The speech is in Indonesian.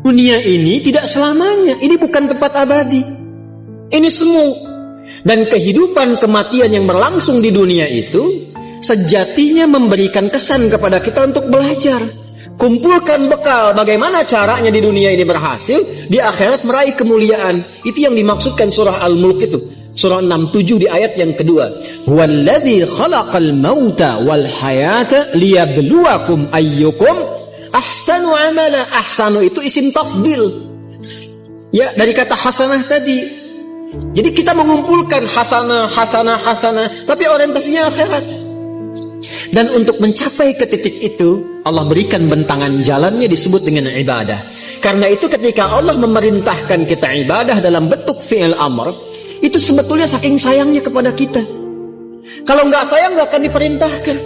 Dunia ini tidak selamanya. Ini bukan tempat abadi. Ini semu. Dan kehidupan kematian yang berlangsung di dunia itu sejatinya memberikan kesan kepada kita untuk belajar. Kumpulkan bekal bagaimana caranya di dunia ini berhasil, di akhirat meraih kemuliaan. Itu yang dimaksudkan surah Al-Mulk itu. Surah 67 di ayat yang kedua. Walladzi khalaqal mauta wal hayata liyabluwakum ayyukum ahsanu amala. Ahsanu itu isim tafdil. Ya, dari kata hasanah tadi. Jadi kita mengumpulkan hasanah, tapi orientasinya akhirat. Dan untuk mencapai ke titik itu, Allah berikan bentangan jalannya disebut dengan ibadah. Karena itu ketika Allah memerintahkan kita ibadah dalam bentuk fi'il amr, itu sebetulnya saking sayangnya kepada kita. Kalau nggak sayang nggak akan diperintahkan.